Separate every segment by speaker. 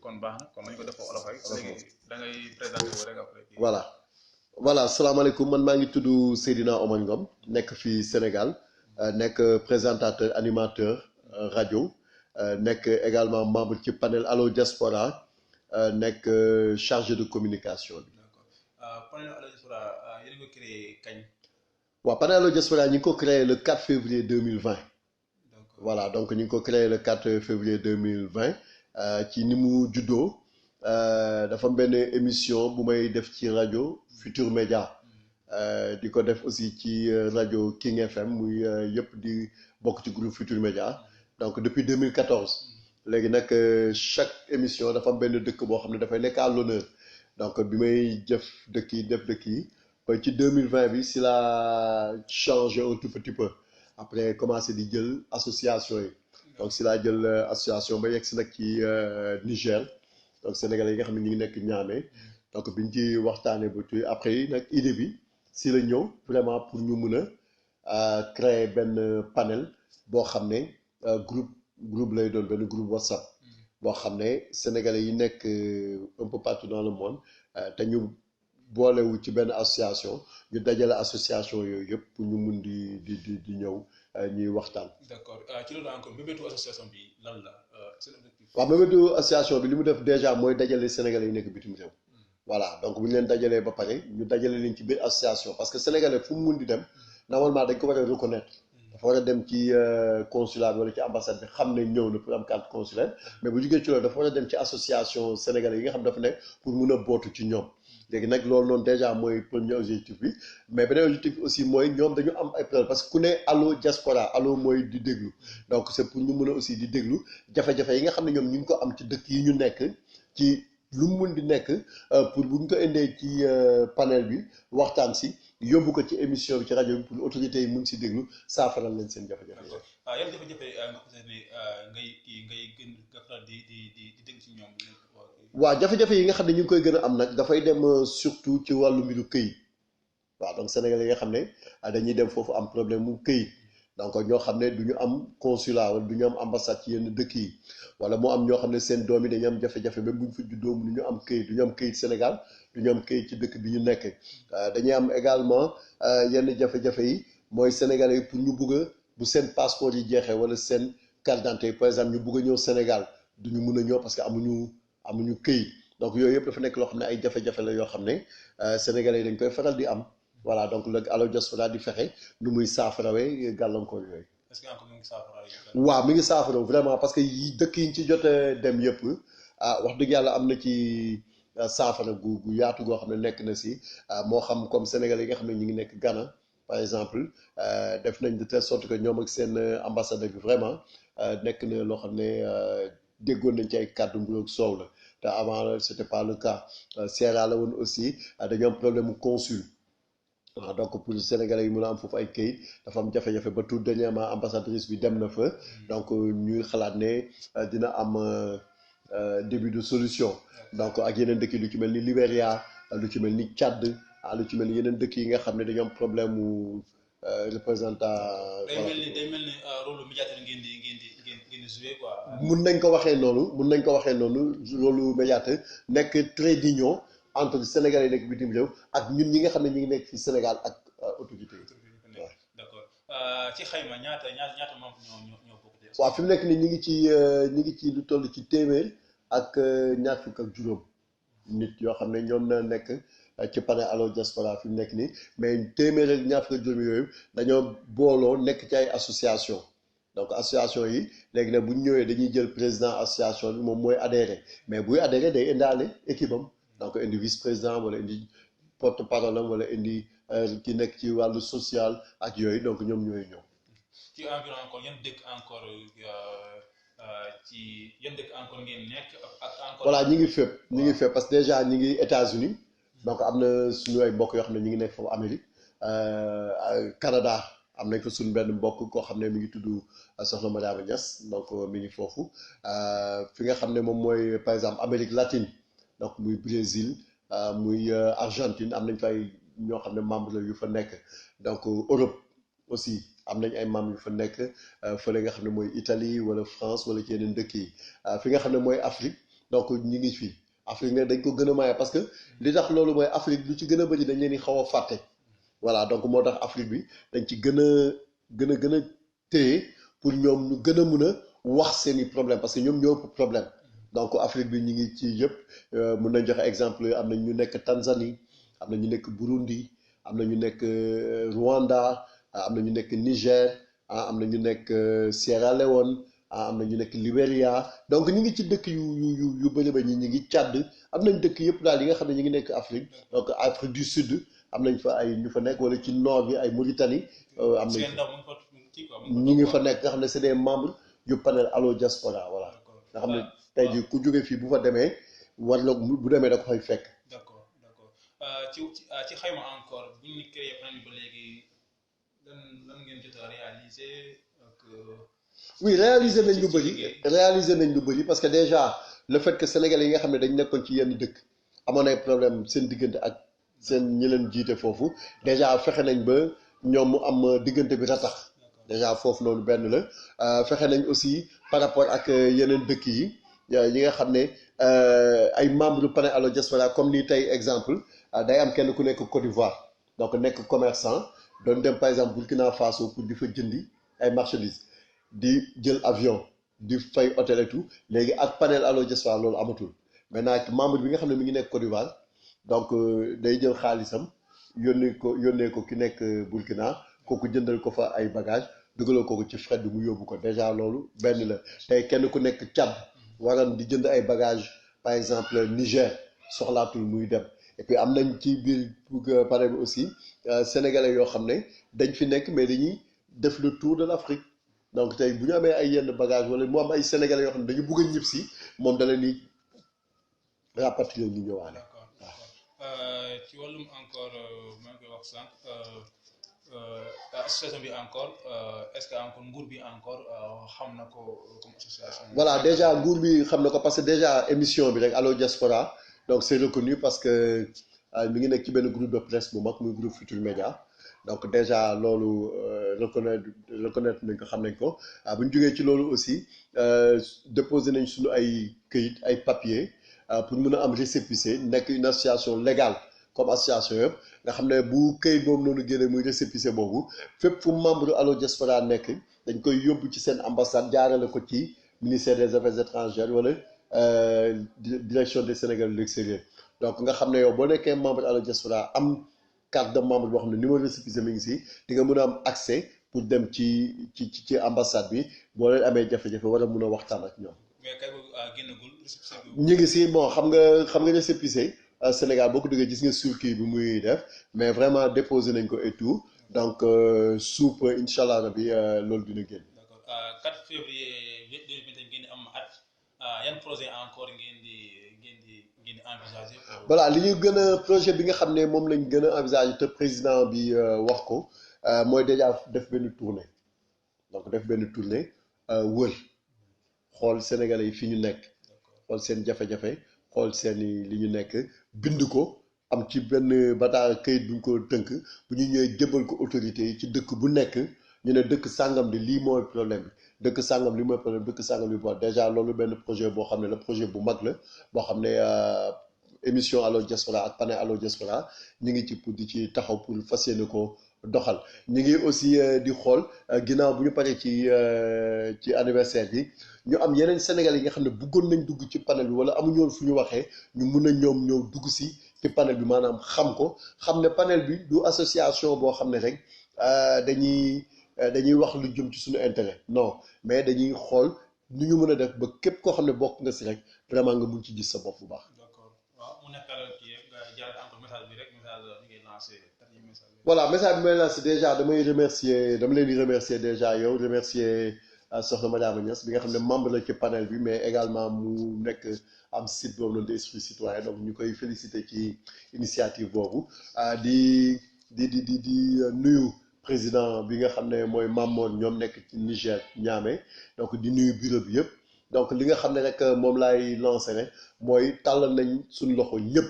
Speaker 1: kon baax na kon nañu ko def ko olof rek léegi da ngay présenté wu rek après.
Speaker 2: voilà salaamaaleykum man maa ngi tudd Seydina Omar Ngom nekk fii Sénégal nekk présentateur animateur rajo nekk également membre ci panel Allo Diaspora nekk chargé de communication bi.
Speaker 1: d'accord panel Allo Diaspora yéen a ko créé kañ.
Speaker 2: waaw panel Allo Diaspora ñu ngi ko créé le 4 février 2020. voilà donc ñu ngi ko créé le 4 février 2020 ci ni mu juddoo dafa am benn émission bu may def ci rajo Futur Média di ko def aussi ci rajo King FM muy yëpp di bokk ci groupe Futur Média donc depuis 2014 léegi nag chaque émission dafa am benn dëkk boo xam ne dafay nekk à l'honneur donc bi may def dëkk yi ba ci 2020 bi si la changé un tout petit peu. après commencé di jël association yi donc si laa jël association ba yegg si nag ci Niger donc sénégalais yi nga xam ne ñu ngi nekk Niamey donc biñ ci waxtaanee ba tuy après nag idée bi si la ñëw vraiment pour ñu mun a créer benn panel boo xam ne groupe lay doon benn groupe WhatsApp boo xam ne sénégalais yi nekk un peu partout dans le monde te ñu boolewu ci benn association ñu dajale association yooyu yëpp pour ñu mun di ñëw ñuy waxtaan.
Speaker 1: d'accord ci loolu encore mbébétu association bi lan la seen objectif.
Speaker 2: waaw mbébétu association bi li mu def déjà mooy dajale sénégalais yi nekk bitim réew. voilà donc bu ñu leen dajalee ba pare ñu dajale leen ci biir association parce que sénégalais fu mu mun di dem normalement dañ ko war a reconnaître. dafa war a dem ci consulat wala ci ambassade bi xam ne ñëw na pour am carte consulaire mais bu jugee ci loolu dafa war a dem ci association sénégalais yi nga xam dafa nekk pour mun a bootu ci ñoom. léegi nag loolu noonu déjà mooy premier objectif bi mais beneen objectif bi aussi mooy ñoom dañu am ay problème parce que ku ne Allo Diaspora allo mooy di déglu donc c'est pour ñu mën a aussi di déglu jafe-jafe yi nga xam ne ñoom ñu ngi ko am ci dëkk yi ñu nekk ci lu mu mun di nekk pour bu ñu ko indee ci panel bi waxtaan si yóbbu ko ci émission bi ci rajo bi pour autorités yi mun si déglu saafaral leen seen jafe-jafe.
Speaker 1: d'accord yan jafe-jafe nga xam ne ngay gën nga faral di dégg ci ñoom.
Speaker 2: waaw jafe-jafe yi nga xam ne ñu ngi koy gën a am nag dafay dem surtout ci wàllu mbiru këyit waaw donc sénégalais yi nga xam ne dañuy dem foofu am problème mu këyit donc ñoo xam ne du ñu am consulat wala du ñu am ambassade ci yenn dëkk yi wala moo am ñoo xam ne seen doom yi dañu am jafe-jafe même bu ñu fa juddoo du ñu am këyit du ñu am këyit Sénégal du ñu am këyit ci dëkk bi ñu nekk dañuy am également yenn jafe-jafe yi mooy sénégalais yi pour ñu bugg a bu seen passeport yi jeexee wala seen carte d'identité par exemple ñu bugg a ñëw Sénégal du ñu mun a ñëw parce que amuñu këyit donc yooyu yëpp dafa nekk loo xam ne ay jafe-jafe la yoo xam ne sénégalais yi dañ koy faral di am voilà donc le Allo Diaspora di fexe nu muy saafarawee gàllankoor yooyu.
Speaker 1: est-ce que encore mi ngi saafara.
Speaker 2: waaw mi ngi saafaraw vraiment parce que dëkk yi ñu ci jot a dem yëpp wax dëgg yàlla am na ci saafara gu yaatu goo xam ne nekk na si moo xam comme sénégalais yi nga xam ne ñu ngi nekk Ghana par exemple def nañ de telle sorte que ñoom ak seen ambassadeur bi vraiment nekk na loo xam ne déggoon nañ ci ay kàddu mburoog soow la. te avant c'était pas le cas Sierra Leone aussi dañu am problème mu consul donc pour sénégalais yi mën a am foofu ay këyit dafa am jafe-jafe ba tout dernièrement ambassadrice bi dem na fa donc ñuy xalaat ne dina am début de solution donc ak yeneen dëkk yi lu ci mel ni Libéria lu ci mel ni Tchad lu ci mel ni yeneen dëkk yi nga xam ne dañu am problème mu représentant.
Speaker 1: day mel ni rôle médiateur ngeen di jouer quoi.
Speaker 2: mun nañ ko waxee noonu rôle médiateur nekk trait d'union entre Sénégalais yi nekk bitim réew ak ñun ñi nga xam ne ñu ngi nekk fi Sénégal ak autorité yi.
Speaker 1: waaw d'accord ci xayma ñaata membres ñoo bokk.
Speaker 2: waaw fi mu nekk nii ñu ngi ci lu toll ci téeméer ak ñaar fukk ak juróom nit yoo xam ne ñoom na nekk ci panel Allo Diaspora fi mu nekk nii mais téeméer ak ñaar fukk ak juróom yooyu dañoo booloo nekk ci ay association donc association yi léegi nag bu ñu ñëwee dañuy jël président association bi moom mooy adhéré mais buy adhéré day indaale équipe am donc indi vice président wala indi porte parole am wala indi ki nekk ci wàllu social ak yooyu donc ñoom ñooy ñëw.
Speaker 1: ci environ encore yan dëkk encore ngeen nekk ak encore.
Speaker 2: voilà ñi ngi fépp parce que déjà ñi ngi États-Unis donc am na suñu ay mbokk yoo xam ne ñi ngi nekk foofu Amérique Canada. am nañ fa suñu benn mbokk koo xam ne mi ngi tudd Soxna Mariama Niass donc mi ngi foofu fi nga xam ne moom mooy par exemple Amérique latine donc muy Brésil muy Argentine am nañ fay ñoo xam ne membre la yu fa nekk donc Europe aussi am nañ ay membres yu fa nekk fële nga xam ne mooy Italie wala France wala ci yeneen dëkk yi fi nga xam ne mooy Afrique donc ñi ngi fii Afrique nag dañ ko gën a maye parce que li tax loolu mooy Afrique lu ci gën a bëri dañ leen di xaw a fàtte voilà donc moo tax Afrique bi dañ ci gën a téye pour ñoom ñu gën a mun a wax seeni problème parce que ñoom ñoo ëpp problème donc Afrique bi ñu ngi ci yëpp mun nañ joxe exemple am na ñu nekk Tanzanie am na ñu nekk Burundi am na ñu nekk Rwanda am na ñu nekk Niger am na ñu nekk Sierra Leone am na ñu nekk Libéria donc ñu ngi ci dëkk yu bëri ba ñi ñu ngi Tchad am nañ dëkk yëpp daal yi nga xam ne ñu ngi nekk Afrique donc Afrique du Sud am nañ fa ay ñu fa nekk wala ci nord bi ay Mauritanie am nañ ñu ngi fa nekk nga xam ne c'est des membres yu panel Allo Diaspora voilà nga xam ne tey jii ku jóge fii bu fa demee war la bu demee da ko fay fekk.
Speaker 1: d'accord ci xayma encore bu ñu créé panel ba léegi lan ngeen jot a réaliser ak.
Speaker 2: oui réaliser nañ lu bëri parce que déjà le fait que sénégalais yi nga xam ne dañ nekkoon ci yenn dëkk amoon ay problème seen diggante ak seen ñi leen jiite foofu déjà fexe nañ ba ñoom mu am diggante bi ratax déjà foofu noonu benn la fexe nañ aussi par rapport ak yeneen dëkk yi nga xam ne ay membres du panel Allo Diaspora comme ni tey exemple day am kenn ku nekk Côte d'Ivoire donc nekk commerçant doon dem par exemple Burkina Faso pour di fa jëndi ay marchandises di jël avion di fay hôtel et tout léegi ak panel Allo Diaspora loolu amatul maintenant membre bi nga xam ne mi ngi nekk Côte d'Ivoire donc day jël xaalisam yónnee ko ki nekk Burkina kooku jëndal ko fa ay bagages dugaloo ko ci frais bi mu yóbbu ko déjà loolu benn la tey kenn ku nekk Tchad waroon di jënd ay bagages par exemple Niger soxlaatul muy dem et puis am nañ ci biir panel bi aussi sénégalais yoo xam ne dañ fi nekk mais dañuy def le tour de l'Afrique donc tey bu ñu amee ay yenn bagages wala mu am ay sénégalais yoo xam ne dañu bëgg a ñib si moom da leen di rapatrier ñu ñëwaale.
Speaker 1: ci wàllum encore maa ngi koy wax sànq association bi encore est-ce que encore nguur bi encore xam na ko comme association.
Speaker 2: voilà déjà nguur bi xam na ko parce que déjà émission bi rek Allo Diaspora donc c'est reconnu parce que mi ngi nekk ci benn groupe de presse bu mag muy groupe Futurs Médias donc déjà loolu reconnaître nañ ko xam nañ ko bu ñu jógee ci loolu aussi déposé nañ suñu ay këyit ay papiers pour mën a am récépissé nekk une association légale comme association yëpp nga xam ne bu këyit boobu noonu génne muy récépissé boobu fépp fu membre Allo Diaspora nekk dañ koy yóbbu ci seen ambassade jaarale ko ci ministère des affaires étrangères wala direction des Sénégalais de l'extérieur donc nga xam ne yow boo nekkee membre Allo Diaspora am carte de membre boo xam ne numéro récépissé mi ngi si di nga mën a am accès pour dem ci ambassade bi boo leen amee jafe-jafe war a mën a waxtaan ak ñoom.
Speaker 1: mais kay génnagul récépissé bi.
Speaker 2: ñu ngi si bon xam nga récépissé Sénégal boo ko duggee gis nga surkii bi muy def mais vraiment déposé nañ ko et tout donc suuf incha allah rabi loolu dina génn.
Speaker 1: d'accord 4 février 2020 ngeen di am at yan projet encore ngeen di envisager.
Speaker 2: voilà li ñu gën a projet bi nga xam ne moom lañ gën a envisager te président bi wax ko mooy déjà def benn tournée donc def benn tournée wër xool Sénégalais yi fi ñu nekk xool seen jafe-jafe xool seen li ñu nekk bind ko am ci benn bataa këyit bu ñu ko tënk bu ñu ñëwee jëbal ko autorités yi ci dëkk bu nekk ñu ne dëkk sàngam di lii mooy problème bi dëkk sàngam li mooy problème dëkk sàngam li mooy déjà loolu benn projet boo xam ne la projet bu mag la boo xam ne émission Allo Diaspora ak panel Allo Diaspora ñu ngi ci pour di ci taxaw pour fas yéene ko doxal ñu ngi aussi di xool ginnaaw bu ñu paree ci anniversaire bi ñu am yeneen Sénégal yi nga xam ne bëggoon nañ dugg ci panel bi wala amuñu woon fu ñu waxee ñu mun a ñoom ñëw dugg si ci panel bi maanaam xam ko xam ne panel bi du association boo xam ne rek dañuy wax lu jëm ci suñu intérêt non mais dañuy xool nu ñu mën a def ba képp koo xam ne bokk nga si rek vraiment nga mun ci gis sa bopp bu baax.
Speaker 1: d'accord waaw mu nekk kii nga jàllale encore message bi rek message bi ngay lancé dernier message.
Speaker 2: voilà message bi may lancé déjà dama leen di remercier déjà yow remercier soxna Mariama Niass bi nga xam ne membre la ci panel bi mais également mu nekk am site boobu noonu de Esprit Citoyen donc ñu koy féliciter ci initiative boobu di nuyu. président bi nga xam ne mooy Mamour ñoom nekk ci Niger Niamey donc di nuyu bureau bi yëpp donc li nga xam ne rek moom laay lancé rek mooy tàllal nañ suñu loxo ñëpp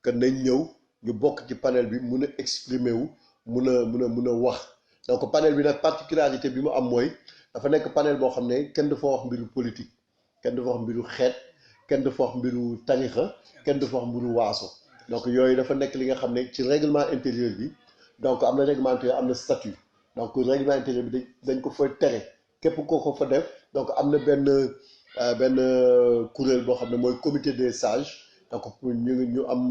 Speaker 2: que nañ ñëw ñu bokk ci panel bi mun a exprimer wu mun a wax donc panel bi nag particularité bi mu am mooy dafa nekk panel boo xam ne kenn dafa wax mbiru politique kenn dafa wax mbiru xeet kenn du fa wax mbiru tarixa kenn du fa wax mbiru waaso donc yooyu dafa nekk li nga xam ne ci règlement intérieur bi donc am na règlement intérieur am na statut donc règlement intérieur bi dañ ko fa tere képp koo ko fa def donc am na benn kuréel boo xam ne mooy comité des sages donc ñu am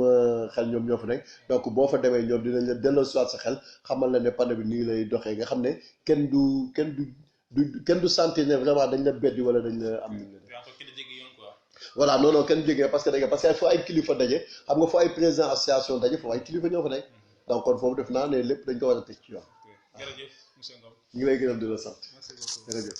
Speaker 2: xel ñoom ñoo fa nekk donc boo fa demee ñoom dinañ la delloo soit sa xel xamal la ne panne bi nii lay doxee nga xam ne kenn du sentir ne vraiment dañ la beddi wala dañ la am. voilà non non kenn jógee parce que fu ay kilifa daje xam nga fu ay président association daje foofu ay kilifa ñoo fa nekk donc kon foofu def naa ne lépp dañ ko war a teg ci yoon.
Speaker 1: jërëjëf monsieur Ngom.
Speaker 2: ñu ngi lay gërëm di la sant.
Speaker 1: merci beaucoup
Speaker 2: jërëjëf.